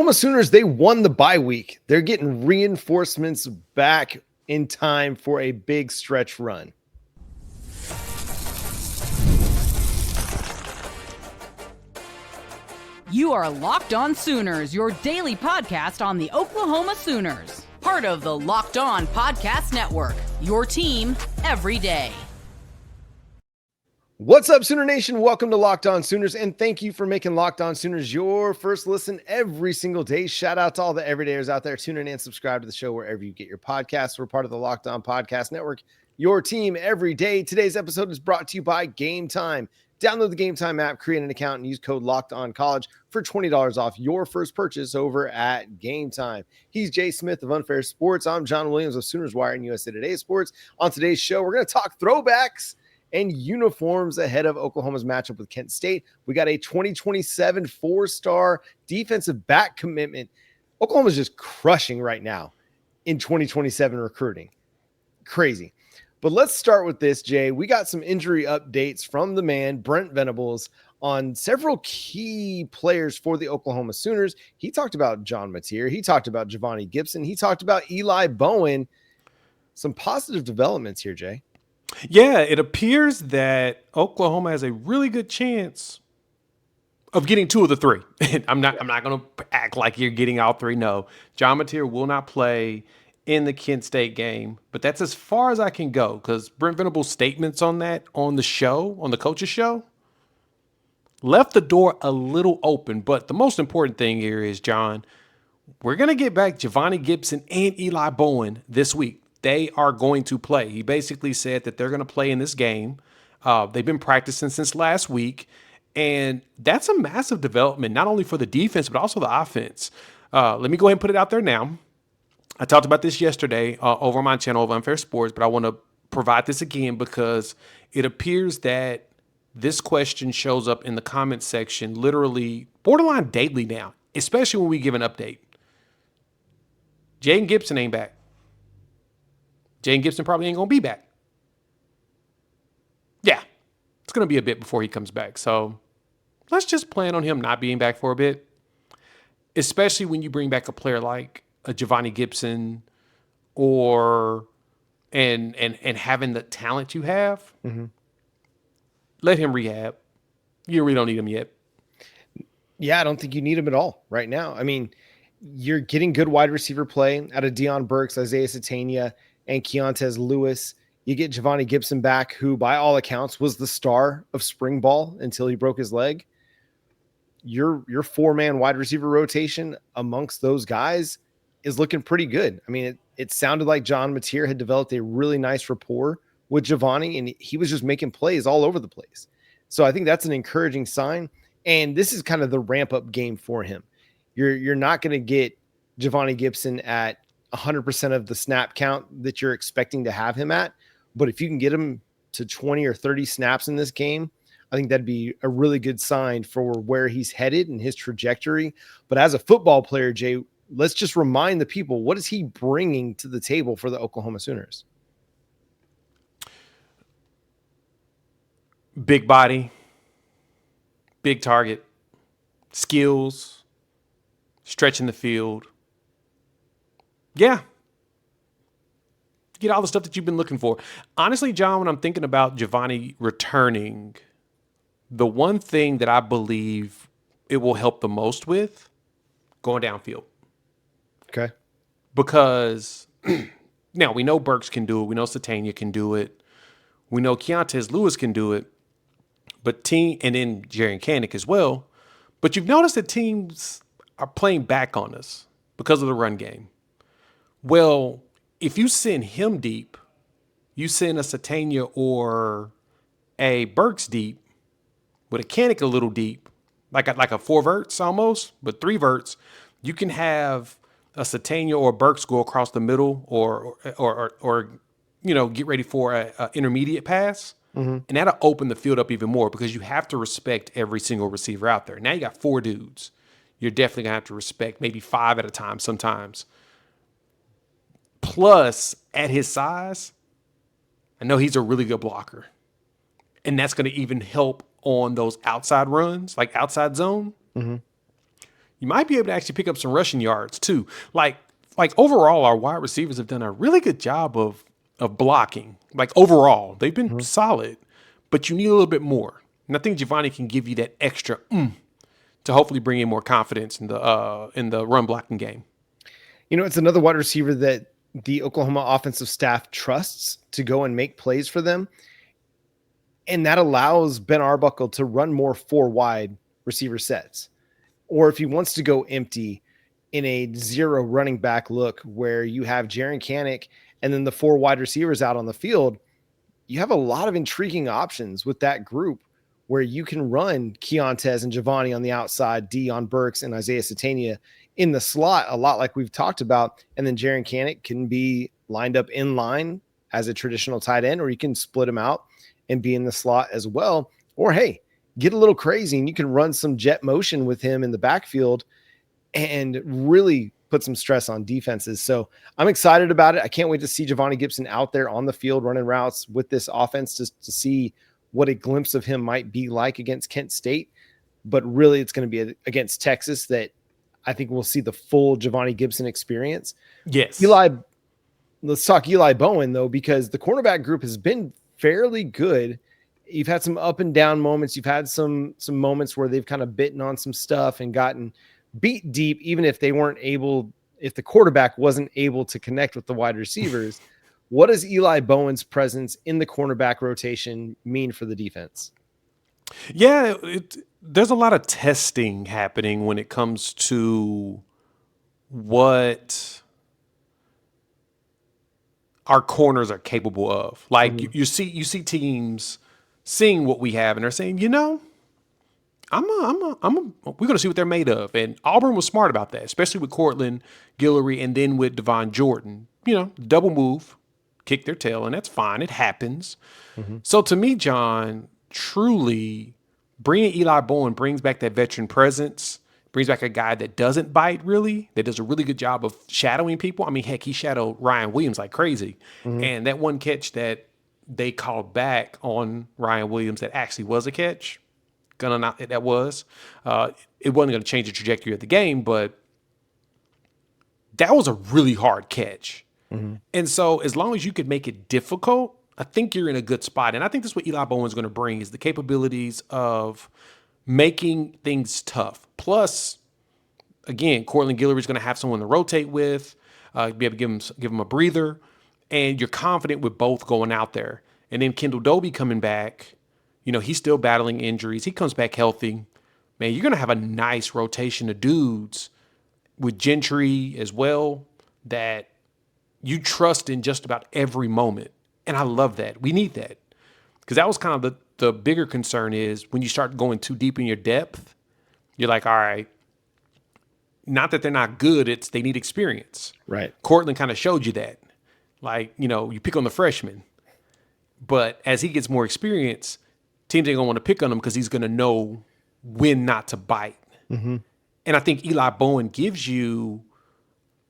Oklahoma Sooners, they won the bye week. They're getting reinforcements back in time for a big stretch run. You are Locked On Sooners, your daily podcast on the Oklahoma Sooners. Part of the Locked On Podcast Network, your team every day. What's up, Sooner Nation? Welcome to Locked On Sooners, and thank you for making Locked On Sooners your first listen every single day. Shout out to all the everydayers out there. Tune in and subscribe to the show wherever you get your podcasts. We're part of the Locked On Podcast Network, your team every day. Today's episode is brought to you by Game Time. Download the Game Time app, create an account, and use code LOCKEDONCollege for $20 off your first purchase over at Game Time. He's Jay Smith of Unfair Sports. I'm John Williams of Sooners Wire and USA Today Sports. On today's show, we're going to talk throwbacks and uniforms ahead of Oklahoma's matchup with Kent State. We got a 2027 four-star defensive back commitment. Oklahoma's just crushing right now in 2027 recruiting. Crazy. But let's start with this, Jay. We got some injury updates from the man, Brent Venables, on several key players for the Oklahoma Sooners. He talked about John Mateer. He talked about Javonnie Gibson. He talked about Eli Bowen. Some positive developments here, Jay. Yeah, it appears that Oklahoma has a really good chance of getting two of the three. I'm not going to act like you're getting all three. No, John Mateer will not play in the Kent State game, but that's as far as I can go because Brent Venables' statements on that on the show, on the coach's show, left the door a little open. But the most important thing here is, John, we're going to get back Javonnie Gibson and Eli Bowen this week. They are going to play. He basically said that they're going to play in this game. They've been practicing since last week, and that's a massive development, not only for the defense, but also the offense. Let me go ahead and put it out there now. I talked about this yesterday over on my channel of Unfair Sports, but I want to provide this again because it appears that this question shows up in the comment section literally borderline daily now, especially when we give an update. Jaden Gibson ain't back. Jaden Gibson probably ain't going to be back. Yeah, it's going to be a bit before he comes back. So let's just plan on him not being back for a bit, especially when you bring back a player like a Javonnie Gibson and having the talent you have. Mm-hmm. Let him rehab. You really don't need him yet. Yeah, I don't think you need him at all right now. I mean, you're getting good wide receiver play out of Deion Burks, Isaiah Satania, and Keontez Lewis. You get Javonnie Gibson back, who by all accounts was the star of spring ball until he broke his leg. Your four-man wide receiver rotation amongst those guys is looking pretty good. I mean, it sounded like John Mateer had developed a really nice rapport with Javonnie, and he was just making plays all over the place. So I think that's an encouraging sign. And this is kind of the ramp-up game for him. You're not going to get Javonnie Gibson at 100% of the snap count that you're expecting to have him at. But if you can get him to 20 or 30 snaps in this game, I think that'd be a really good sign for where he's headed and his trajectory. But as a football player, Jay, let's just remind the people, what is he bringing to the table for the Oklahoma Sooners? Big body, big target, skills, stretching the field. Yeah. Get all the stuff that you've been looking for. Honestly, John, when I'm thinking about Javonnie returning, the one thing that I believe it will help the most with, going downfield. Okay. Because now we know Burks can do it. We know Satania can do it. We know Keontez Lewis can do it. And then Jaren Kanak as well. But you've noticed that teams are playing back on us because of the run game. Well, if you send him deep, you send a Satania or a Burks deep with a Kanak a little deep, like a 4 verts almost, but 3 verts, you can have a Satania or Burks go across the middle or get ready for a intermediate pass. Mm-hmm. And that'll open the field up even more because you have to respect every single receiver out there. Now you got 4 dudes. You're definitely going to have to respect maybe 5 at a time sometimes. Plus, at his size, I know he's a really good blocker. And that's going to even help on those outside runs, like outside zone. Mm-hmm. you might be able to actually pick up some rushing yards too. Like overall, our wide receivers have done a really good job of blocking. Like overall, they've been solid, but you need a little bit more. And I think Javonnie can give you that extra to hopefully bring in more confidence in the run blocking game. It's another wide receiver that the Oklahoma offensive staff trusts to go and make plays for them. And that allows Ben Arbuckle to run more 4 wide receiver sets. Or if he wants to go empty in a 0 running back look where you have Jaren Kanak and then the 4 wide receivers out on the field, you have a lot of intriguing options with that group where you can run Keontez and Javonnie on the outside, Deion Burks and Isaiah Satania in the slot, a lot like we've talked about. And then Jaren Kanak can be lined up in line as a traditional tight end, or you can split him out and be in the slot as well. Or, hey, get a little crazy and you can run some jet motion with him in the backfield and really put some stress on defenses. So I'm excited about it. I can't wait to see Javonnie Gibson out there on the field running routes with this offense to see what a glimpse of him might be like against Kent State. But really, it's going to be against Texas that I think we'll see the full Javonnie Gibson experience. Yes. Let's talk Eli Bowen, though, because the cornerback group has been fairly good. You've had some up and down moments. You've had some moments where they've kind of bitten on some stuff and gotten beat deep, even if the quarterback wasn't able to connect with the wide receivers. What does Eli Bowen's presence in the cornerback rotation mean for the defense? Yeah, there's a lot of testing happening when it comes to what our corners are capable of. Like you see teams seeing what we have and they're saying, we're going to see what they're made of. And Auburn was smart about that, especially with Cortland Guillory and then with Devon Jordan. Double move, kick their tail, and that's fine. It happens. So to me, John, truly bringing Eli Bowen brings back that veteran presence, brings back a guy that doesn't bite really, that does a really good job of shadowing people. I mean, heck, he shadowed Ryan Williams like crazy. And that one catch that they called back on Ryan Williams that actually was a catch, it wasn't going to change the trajectory of the game, but that was a really hard catch. And so as long as you could make it difficult, I think you're in a good spot. And I think that's what Eli Bowen's going to bring is the capabilities of making things tough. Plus, again, Cortland Guillory is going to have someone to rotate with, be able to give him a breather. And you're confident with both going out there. And then Kendall Doby coming back, he's still battling injuries. He comes back healthy. Man, you're going to have a nice rotation of dudes with Gentry as well that you trust in just about every moment. And I love that. We need that. Because that was kind of the bigger concern is when you start going too deep in your depth, you're like, all right, not that they're not good, it's they need experience. Right. Cortland kind of showed you that. Like, you pick on the freshman. But as he gets more experience, teams ain't going to want to pick on him because he's going to know when not to bite. And I think Eli Bowen gives you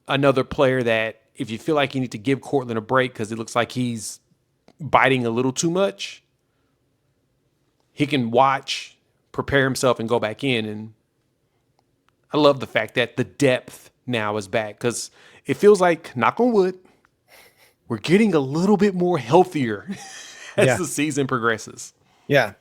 another player that if you feel like you need to give Cortland a break because it looks like he's biting a little too much, he can watch, prepare himself, and go back in. And I love the fact that the depth now is back because it feels like, knock on wood, we're getting a little bit more healthier as the season progresses. Yeah.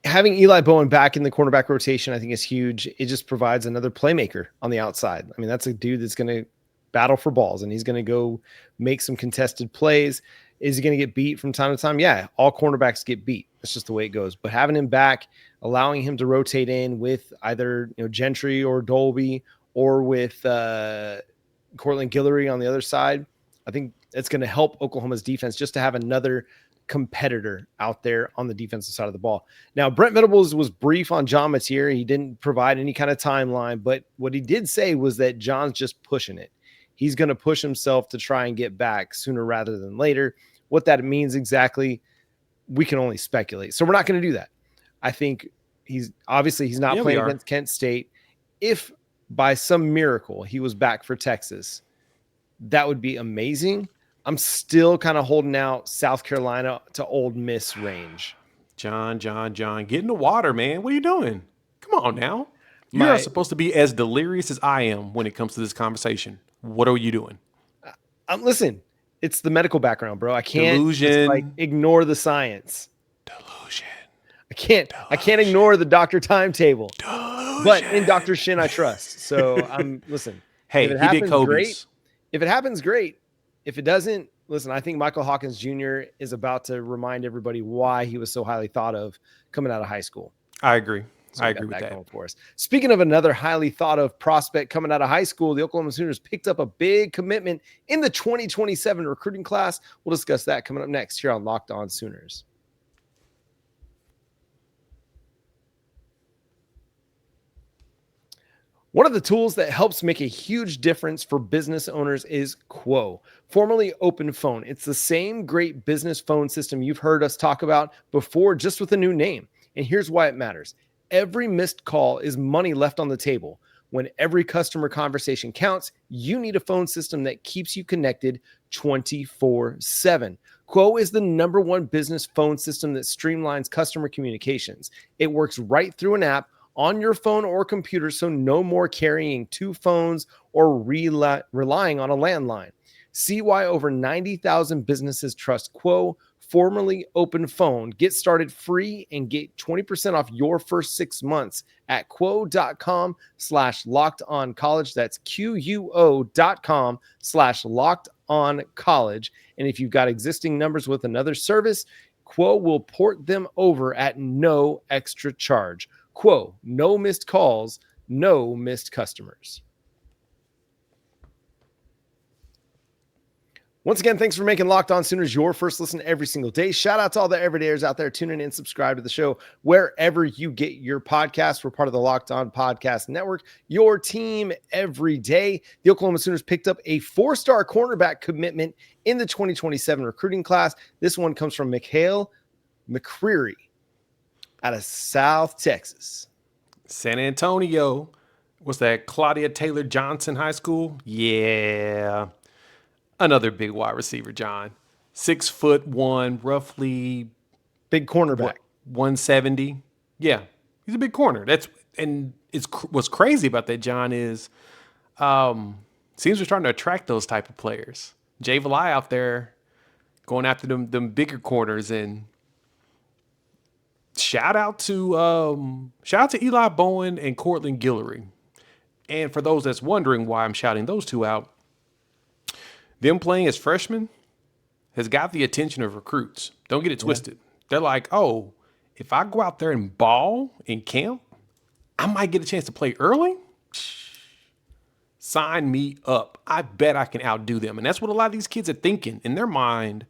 Having Eli Bowen back in the cornerback rotation, I think is huge. It just provides another playmaker on the outside. I mean, that's a dude that's going to battle for balls and he's going to go make some contested plays. Is he going to get beat from time to time? Yeah, all cornerbacks get beat. That's just the way it goes. But having him back, allowing him to rotate in with either Gentry or Dolby or with Cortland Guillory on the other side, I think it's going to help Oklahoma's defense just to have another competitor out there on the defensive side of the ball. Now, Brent Venables was brief on John Mateer. He didn't provide any kind of timeline, but what he did say was that John's just pushing it. He's going to push himself to try and get back sooner rather than later. What that means exactly, we can only speculate. So we're not going to do that. I think he's not playing against Kent State. If by some miracle he was back for Texas, that would be amazing. I'm still kind of holding out South Carolina to Ole Miss range. John, get in the water, man. What are you doing? Come on now. You are supposed to be as delirious as I am when it comes to this conversation. What are you doing? Listen, it's the medical background, bro. I can't Delusion. ignore the science. Delusion. I can't ignore the doctor timetable. Delusion. But in Dr. Shin, I trust. So listen. Hey, if it he did happens, Kobe's. great. If it happens, great. If it doesn't, listen, I think Michael Hawkins Jr. is about to remind everybody why he was so highly thought of coming out of high school. I agree. So I agree with that. Going for us. Speaking of another highly thought of prospect coming out of high school, the Oklahoma Sooners picked up a big commitment in the 2027 recruiting class. We'll discuss that coming up next here on Locked On Sooners. One of the tools that helps make a huge difference for business owners is Quo, formerly Open Phone. It's the same great business phone system you've heard us talk about before, just with a new name. And here's why it matters. Every missed call is money left on the table. When every customer conversation counts, you need a phone system that keeps you connected 24/7. Quo is the #1 business phone system that streamlines customer communications. It works right through an app on your phone or computer, so no more carrying two phones or relying on a landline. See why over 90,000 businesses trust Quo, formerly Open Phone. Get started free and get 20% off your first 6 months at quo.com/lockedoncollege. That's QUO.com/lockedoncollege. And if you've got existing numbers with another service, Quo will port them over at no extra charge. Quo, no missed calls, no missed customers. Once again, thanks for making Locked On Sooners your first listen every single day. Shout out to all the everydayers out there tuning in, subscribe to the show wherever you get your podcasts. We're part of the Locked On Podcast Network, your team every day. The Oklahoma Sooners picked up a 4-star cornerback commitment in the 2027 recruiting class. This one comes from Mikhail McCreary out of South Texas. San Antonio. What's that? Claudia Taylor Johnson High School? Yeah. Another big wide receiver, John. 6'1", roughly big cornerback. 170. Yeah, he's a big corner. What's crazy about that, John, is seems we're starting to attract those type of players. Jay Valai out there going after them bigger corners, and shout out to Eli Bowen and Cortland Guillory. And for those that's wondering why I'm shouting those two out, them playing as freshmen has got the attention of recruits. Don't get it twisted. Yeah. They're like, oh, if I go out there and ball in camp, I might get a chance to play early. Sign me up. I bet I can outdo them. And that's what a lot of these kids are thinking. In their mind,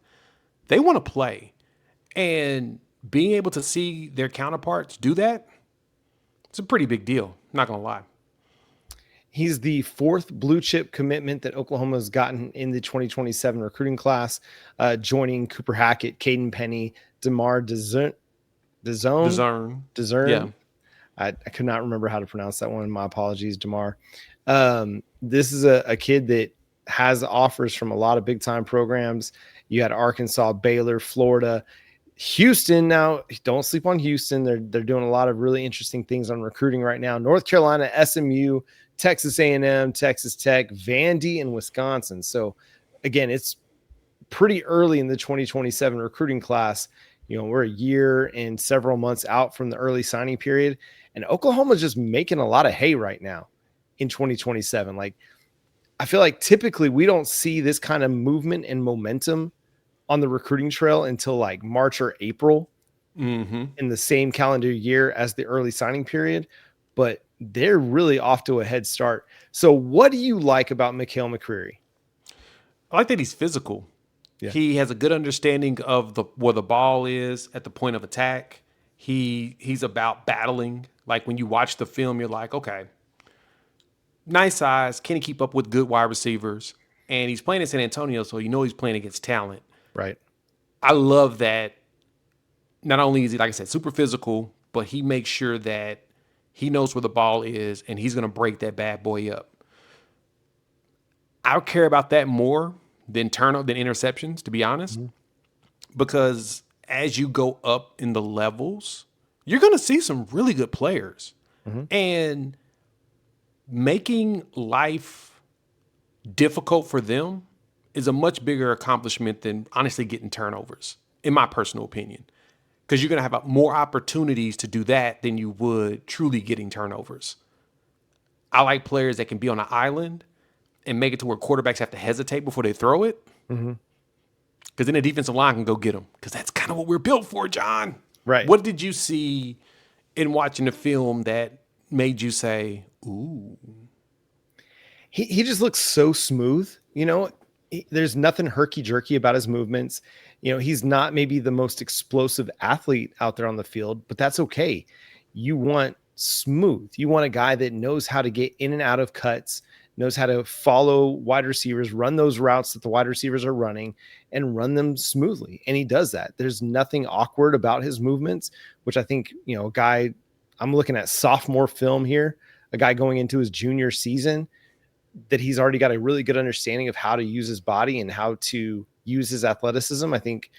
they want to play. And being able to see their counterparts do that, it's a pretty big deal. Not going to lie. He's the 4th blue chip commitment that Oklahoma has gotten in the 2027 recruiting class, joining Cooper Hackett, Caden Penny, DeMar DeZern. Yeah. I could not remember how to pronounce that one. My apologies, DeMar. This is a kid that has offers from a lot of big time programs. You had Arkansas, Baylor, Florida, Houston. Now, don't sleep on Houston. They're doing a lot of really interesting things on recruiting right now. North Carolina, SMU, Texas A&M, Texas Tech, Vandy, and Wisconsin. So, again, it's pretty early in the 2027 recruiting class. You know, we're a year and several months out from the early signing period, and Oklahoma's just making a lot of hay right now in 2027. Like, I feel like typically we don't see this kind of movement and momentum on the recruiting trail until like March or April in the same calendar year as the early signing period. But they're really off to a head start. So what do you like about Mikhail McCreary? I like that he's physical. Yeah. He has a good understanding of where the ball is at the point of attack. He's about battling. Like when you watch the film, you're like, okay, nice size. Can he keep up with good wide receivers? And he's playing in San Antonio, so you know he's playing against talent. Right. I love that. Not only is he, like I said, super physical, but he makes sure that he knows where the ball is, and he's going to break that bad boy up. I care about that more than interceptions, to be honest, because as you go up in the levels, you're going to see some really good players. And making life difficult for them is a much bigger accomplishment than honestly getting turnovers, in my personal opinion. Because you're going to have more opportunities to do that than you would truly getting turnovers. I like players that can be on an island and make it to where quarterbacks have to hesitate before they throw it. Mm-hmm. Because then the defensive line can go get them. Because that's kind of what we're built for, John. Right. What did you see in watching the film that made you say, ooh? He just looks so smooth. There's nothing herky-jerky about his movements. He's not maybe the most explosive athlete out there on the field, but that's okay. You want smooth. You want a guy that knows how to get in and out of cuts, knows how to follow wide receivers, run those routes that the wide receivers are running, and run them smoothly. And he does that. There's nothing awkward about his movements, which I think, a guy, I'm looking at sophomore film here, a guy going into his junior season, that he's already got a really good understanding of how to use his body and how to use his athleticism. I think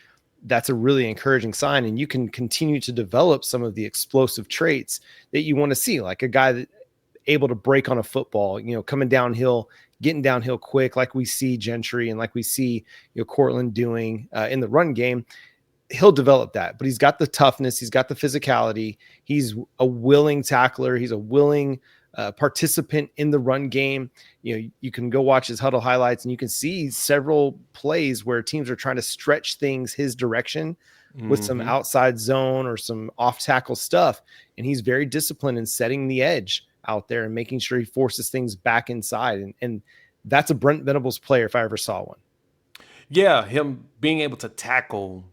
that's a really encouraging sign. And you can continue to develop some of the explosive traits that you want to see, like a guy that able to break on a football, coming downhill, getting downhill quick, like we see Gentry and like we see, Cortland doing in the run game. He'll develop that, but he's got the toughness. He's got the physicality. He's a willing tackler. He's a willing participant in the run game. You can go watch his huddle highlights and you can see several plays where teams are trying to stretch things his direction with some outside zone or some off tackle stuff. And he's very disciplined in setting the edge out there and making sure he forces things back inside. And that's a Brent Venables player if I ever saw one. Yeah. Him being able to tackle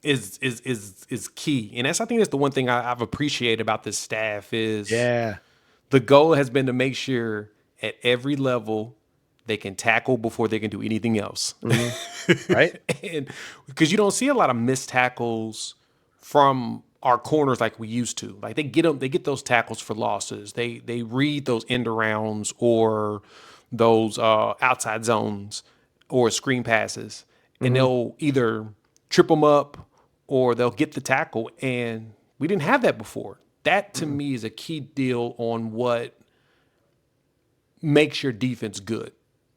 is key. And I think that's the one thing I've appreciated about this staff is the goal has been to make sure at every level they can tackle before they can do anything else. Right. And because you don't see a lot of missed tackles from our corners like we used to. Like they get those tackles for losses. They read those end arounds or those outside zones or screen passes, and they'll either trip them up or they'll get the tackle. And we didn't have that before. That to me is a key deal on what makes your defense good.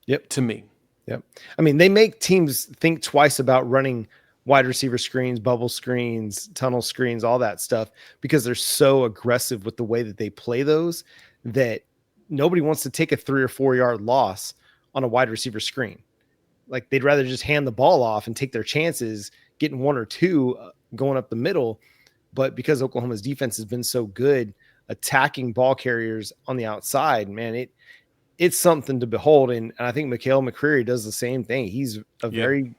Yep. To me. Yep. I mean, they make teams think twice about running wide receiver screens, bubble screens, tunnel screens, all that stuff, because they're so aggressive with the way that they play those that nobody wants to take a 3 or 4 yard loss on a wide receiver screen. Like they'd rather just hand the ball off and take their chances, getting 1 or 2 going up the middle. But because Oklahoma's defense has been so good attacking ball carriers on the outside, man, it's something to behold. And I think Mikhail McCreary does the same thing. He's a very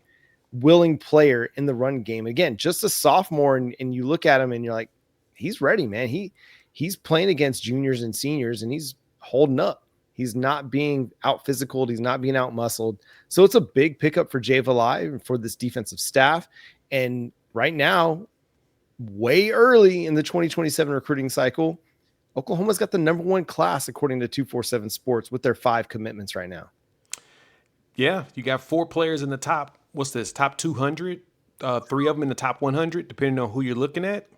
willing player in the run game. Again, just a sophomore, and you look at him and you're like, he's ready, man. He's playing against juniors and seniors and he's holding up. He's not being out physical. He's not being out muscled. So it's a big pickup for Javonnie for this defensive staff. And right now, way early in the 2027 recruiting cycle, Oklahoma's got the number 1 class according to 247 Sports with their 5 commitments right now. Yeah, you got 4 players in the top. What's this? Top 200. 3 of them in the top 100, depending on who you're looking at.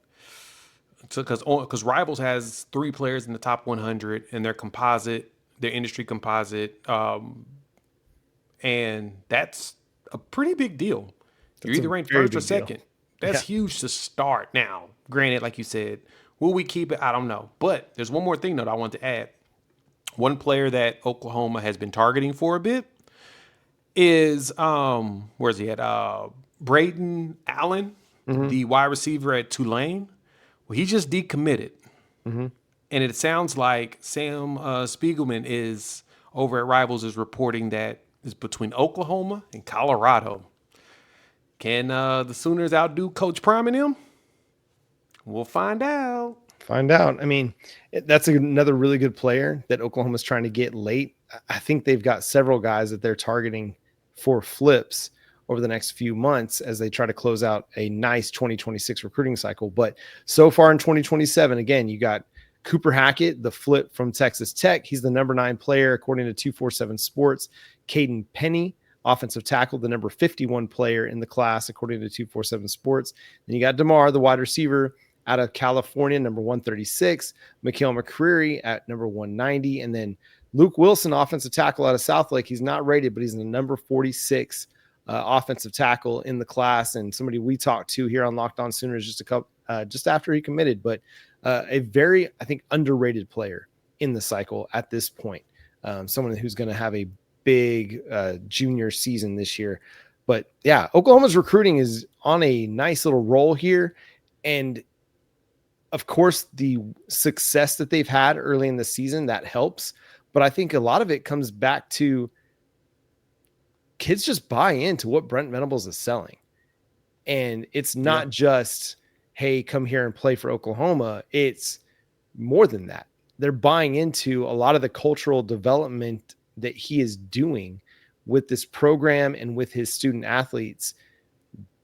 So, because Rivals has 3 players in the top 100, and their composite, their industry composite, and that's a pretty big deal. You're either ranked first or second. That's huge to start. Now, granted, like you said, will we keep it? I don't know. But there's one more thing that I want to add. One player that Oklahoma has been targeting for a bit is where's he at? Braden Allen, the wide receiver at Tulane. Well, he just decommitted. And it sounds like Sam Spiegelman is over at Rivals is reporting that it's between Oklahoma and Colorado. Can the Sooners outdo Coach Prime and him? We'll find out. I mean, that's another really good player that Oklahoma's trying to get late. I think they've got several guys that they're targeting for flips over the next few months as they try to close out a nice 2026 recruiting cycle. But so far in 2027, again, you got Cooper Hackett, the flip from Texas Tech. He's the number 9 player, according to 247 Sports. Caden Penny, offensive tackle, the number 51 player in the class, according to 247 Sports. Then you got DeMar, the wide receiver, out of California, number 136. Mikhail McCreary at number 190. And then Luke Wilson, offensive tackle out of Southlake. He's not rated, but he's the number 46 offensive tackle in the class, and somebody we talked to here on Locked On Sooners just after he committed, but a very, I think, underrated player in the cycle at this point. Someone who's going to have a big junior season this year. But yeah, Oklahoma's recruiting is on a nice little roll here. And of course, the success that they've had early in the season, that helps. But I think a lot of it comes back to kids just buy into what Brent Venables is selling. And it's not just, hey, come here and play for Oklahoma. It's more than that. They're buying into a lot of the cultural development that he is doing with this program and with his student athletes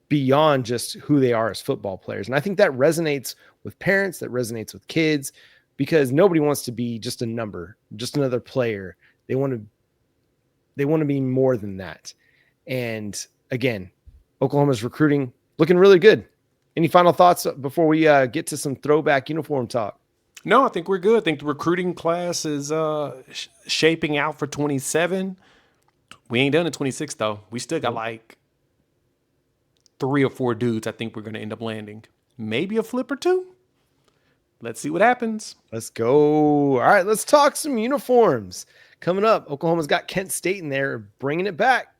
beyond just who they are as football players. And I think that resonates with parents, that resonates with kids, because nobody wants to be just a number, just another player. They want to be more than that. And again, Oklahoma's recruiting looking really good. Any final thoughts before we get to some throwback uniform talk? No, I think we're good. I think the recruiting class is shaping out for 27. We ain't done in 26 though. We still got like 3 or 4 dudes I think we're going to end up landing. Maybe a flip or 2. Let's see what happens. Let's go. All right, let's talk some uniforms. Coming up, Oklahoma's got Kent State in there, bringing it back.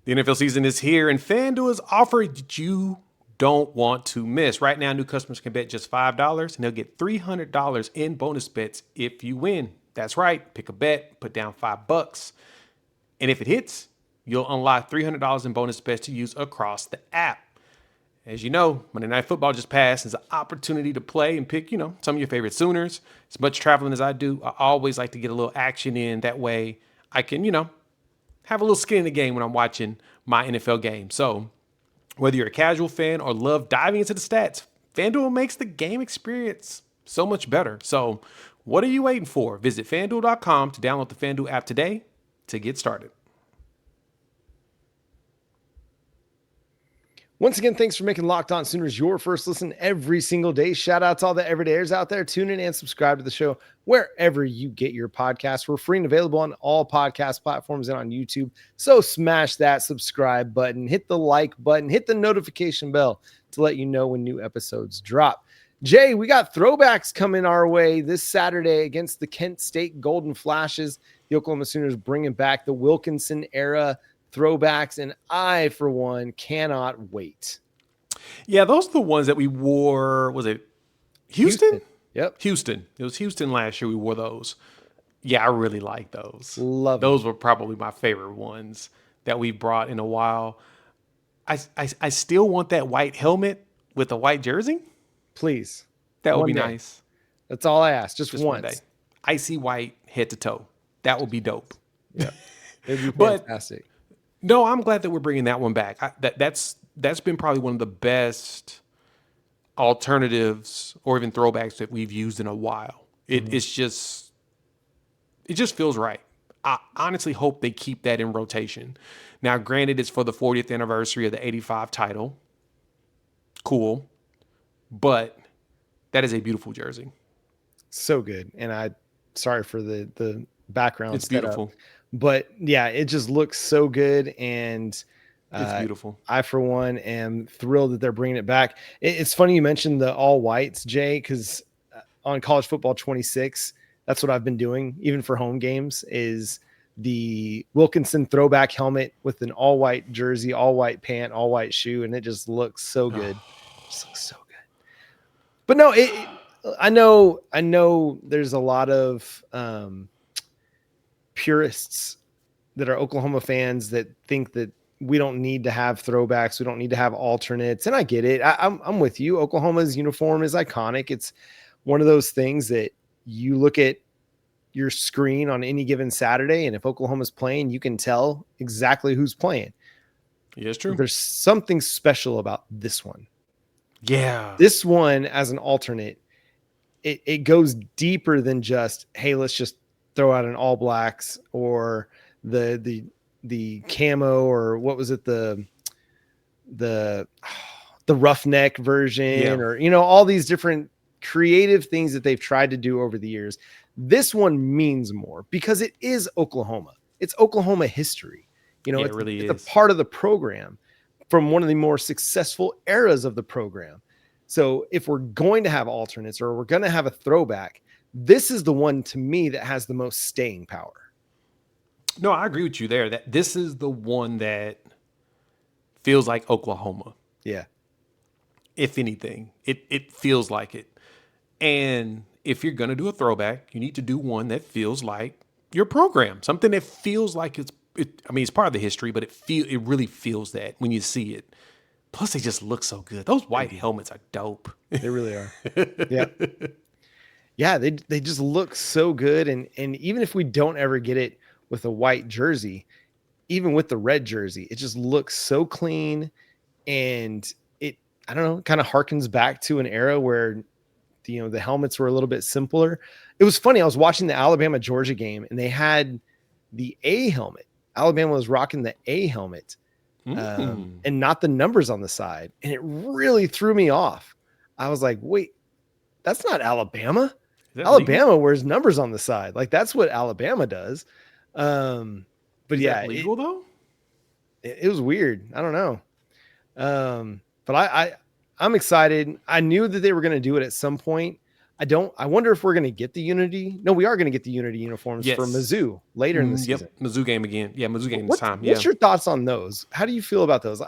The NFL season is here, and FanDuel is offering that you don't want to miss. Right now, new customers can bet just $5, and they'll get $300 in bonus bets if you win. That's right. Pick a bet, put down $5, and if it hits, you'll unlock $300 in bonus bets to use across the app. As you know, Monday Night Football just passed. It's an opportunity to play and pick, some of your favorite Sooners. As much traveling as I do, I always like to get a little action in. That way I can, have a little skin in the game when I'm watching my NFL game. So whether you're a casual fan or love diving into the stats, FanDuel makes the game experience so much better. So what are you waiting for? Visit FanDuel.com to download the FanDuel app today to get started. Once again, thanks for making Locked On Sooners your first listen every single day. Shout out to all the everydayers out there. Tune in and subscribe to the show wherever you get your podcasts. We're free and available on all podcast platforms and on YouTube. So smash that subscribe button, hit the like button, hit the notification bell to let you know when new episodes drop. Jay, we got throwbacks coming our way this Saturday against the Kent State Golden Flashes. The Oklahoma Sooners bringing back the Wilkinson era throwbacks, and I, for one, cannot wait. Yeah, those are the ones that we wore. Was it Houston? Yep. Houston. It was Houston last year we wore those. Yeah, I really like those. Love those. Were probably my favorite ones that we brought in a while. I still want that white helmet with the white jersey. Please. That would be nice. That's all I ask. Just once. One day. Icy white head to toe. That would be dope. Yeah. It'd be fantastic. No, I'm glad that we're bringing that one back. That's been probably one of the best alternatives or even throwbacks that we've used in a while. It just feels right. I honestly hope they keep that in rotation. Now, granted, it's for the 40th anniversary of the 85 title. Cool. But that is a beautiful jersey. So good. And sorry for the background. It's beautiful. But yeah, it just looks so good, and it's beautiful. I, for one, am thrilled that they're bringing it back. It's funny you mentioned the all whites, Jay, because on College Football 26, that's what I've been doing, even for home games, is the Wilkinson throwback helmet with an all white jersey, all white pant, all white shoe, and it just looks so good. Just looks so good. But no, I know there's a lot of purists that are Oklahoma fans that think that we don't need to have throwbacks. We don't need to have alternates. And I get it. I'm with you. Oklahoma's uniform is iconic. It's one of those things that you look at your screen on any given Saturday, and if Oklahoma's playing, you can tell exactly who's playing. Yeah, it's true. There's something special about this one. Yeah. This one as an alternate, it goes deeper than just, hey, let's just throw out an all blacks or the camo, or what was it? the roughneck version, Yeah. or, you know, all these different creative things that they've tried to do over the years. This one means more because it is Oklahoma. It's Oklahoma history. You know, Yeah, it really it's a is. part of the program from one of the more successful eras of the program. So if we're going to have alternates or we're going to have a throwback, this is the one to me that has the most staying power. No, I agree with you there. That this is the one that feels like Oklahoma. Yeah. If anything, it feels like it. And if you're gonna do a throwback, you need to do one that feels like your program. Something that feels like I mean, it's part of the history, but it really feels that when you see it. Plus, they just look so good. Those white helmets are dope. They really are. Yeah. Yeah, they just look so good. And even if we don't ever get it with a white jersey, even with the red jersey, it just looks so clean. And it, I don't know, kind of harkens back to an era where, you know, the helmets were a little bit simpler. It was funny. I was watching the Alabama Georgia game and they had the A helmet. Alabama was rocking the A helmet, and not the numbers on the side. And it really threw me off. I was like, wait, that's not Alabama. Alabama legal? wears numbers on the side. Like that's what Alabama does. But Is yeah, that legal though? it was weird. I don't know. But I'm excited. I knew that they were going to do it at some point. I wonder if we're going to get the Unity. No, we are going to get the Unity uniforms for Mizzou later in the season. Yep, Mizzou game again. Yeah, Mizzou game this time. What's your thoughts on those? How do you feel about those?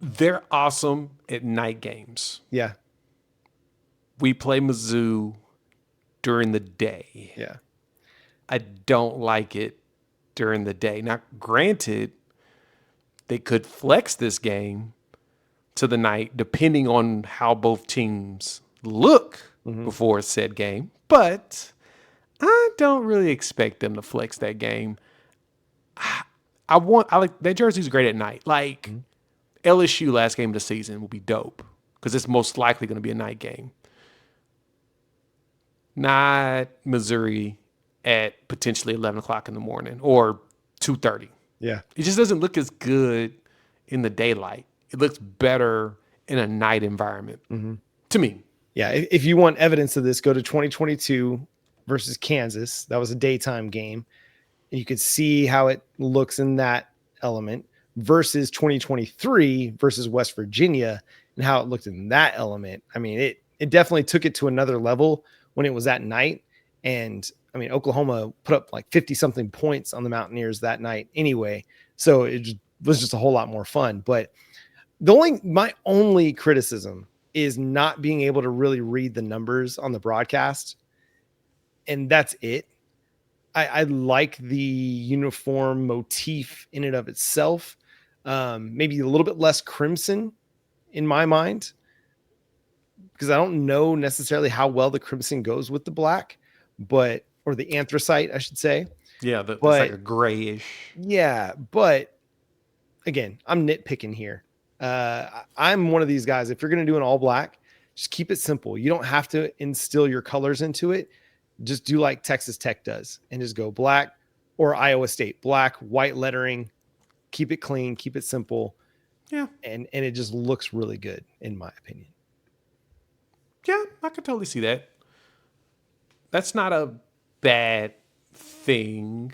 They're awesome at night games. Yeah. We play Mizzou during the day. Yeah. I don't like it during the day. Now, granted, they could flex this game to the night depending on how both teams look before said game, but I don't really expect them to flex that game. I like that jersey's great at night. Like LSU last game of the season will be dope because it's most likely going to be a night game. Not Missouri at potentially 11 o'clock in the morning or 2:30. Yeah. It just doesn't look as good in the daylight. It looks better in a night environment to me. Yeah. If you want evidence of this, go to 2022 versus Kansas. That was a daytime game. And you could see how it looks in that element versus 2023 versus West Virginia and how it looked in that element. I mean, it definitely took it to another level when it was at night. And I mean, Oklahoma put up like 50 something points on the Mountaineers that night anyway. So it was just a whole lot more fun. But my only criticism is not being able to really read the numbers on the broadcast. And that's it. I like the uniform motif in and of itself. Maybe a little bit less crimson in my mind, because I don't know necessarily how well the crimson goes with the black, or the anthracite, I should say. Yeah, it's like a grayish. Yeah, but again, I'm nitpicking here. I'm one of these guys. If you're going to do an all black, just keep it simple. You don't have to instill your colors into it. Just do like Texas Tech does and just go black, or Iowa State, black, white lettering, keep it clean, keep it simple. Yeah. And it just looks really good in my opinion. Yeah, I can totally see that. That's not a bad thing.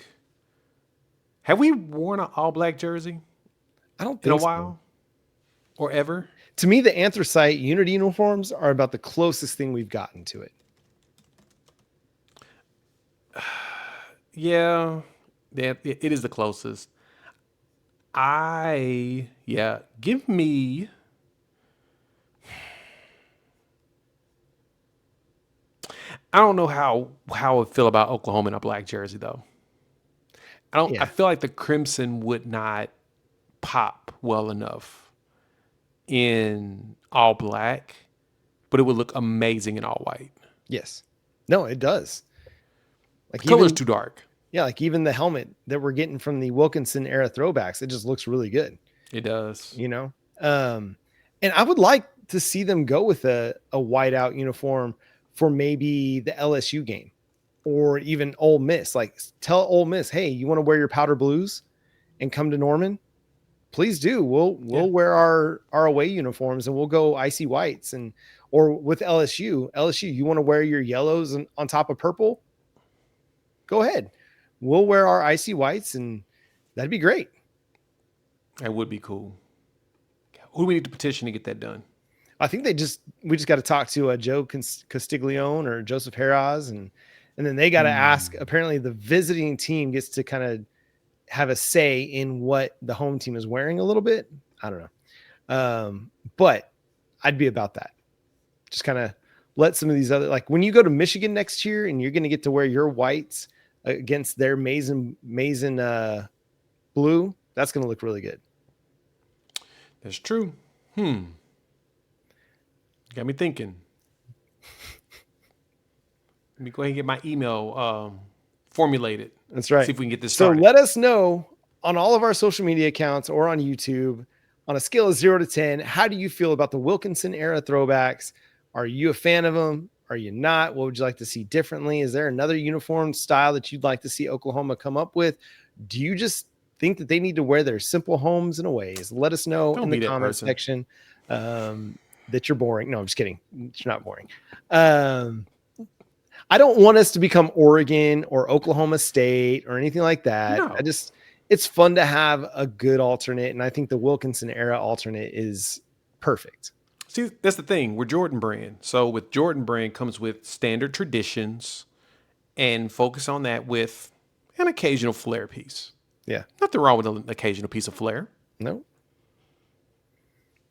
Have we worn an all black jersey? I don't think in a so. while or ever. To me, the anthracite Unity uniforms are about the closest thing we've gotten to it. Yeah, it is the closest. Give me. I don't know how I feel about Oklahoma in a black jersey though. I feel like the crimson would not pop well enough in all black, but it would look amazing in all white. Yes. No, it does. Like the color's too dark. Yeah, like even the helmet that we're getting from the Wilkinson era throwbacks, it just looks really good. It does. You know? And I would like to see them go with a whiteout uniform for maybe the LSU game or even Ole Miss. Like tell Ole Miss, hey, you want to wear your powder blues and come to Norman? please do. We'll wear our away uniforms and we'll go icy whites, or with LSU, you want to wear your yellows on top of purple? Go ahead. We'll wear our icy whites, and that'd be great. That would be cool. Who do we need to petition to get that done? I think we just got to talk to Joe Castiglione or Joseph Harraz, and then they got to ask. Apparently, the visiting team gets to kind of have a say in what the home team is wearing a little bit. I don't know. But I'd be about that. Just kind of let some of these other, like when you go to Michigan next year and you're going to get to wear your whites against their maize blue, that's going to look really good. That's true. Got me thinking. Let me go ahead and get my email formulated. That's right. See if we can get this started. So let us know on all of our social media accounts or on YouTube, on a scale of 0 to 10, how do you feel about the Wilkinson era throwbacks? Are you a fan of them? Are you not? What would you like to see differently? Is there another uniform style that you'd like to see Oklahoma come up with? Do you just think that they need to wear their simple homes and aways? Let us know in the comment section that you're boring. No, I'm just kidding. You're not boring. I don't want us to become Oregon or Oklahoma State or anything like that. No. It's fun to have a good alternate, and I think the Wilkinson era alternate is perfect. See, that's the thing. We're Jordan Brand. So with Jordan Brand comes with standard traditions, and focus on that with an occasional flair piece. Yeah. Nothing wrong with an occasional piece of flair.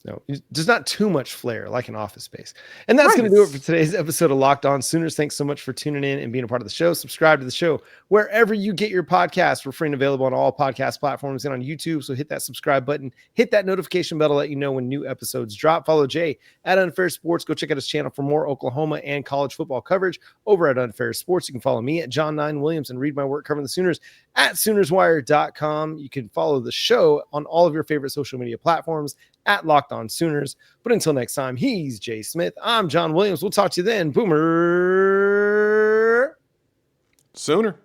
No, there's not too much flair like an Office Space. And that's going to do it for today's episode of Locked On Sooners. Thanks so much for tuning in and being a part of the show. Subscribe to the show wherever you get your podcasts. We're free and available on all podcast platforms and on YouTube. So hit that subscribe button, hit that notification bell to let you know when new episodes drop. Follow Jay at Unfair Sports. Go check out his channel for more Oklahoma and college football coverage over at Unfair Sports. You can follow me at John 9 Williams and read my work covering the Sooners at SoonersWire.com. You can follow the show on all of your favorite social media platforms at Locked On Sooners. But until next time, he's Jay Smith. I'm John Williams. We'll talk to you then. Boomer Sooner.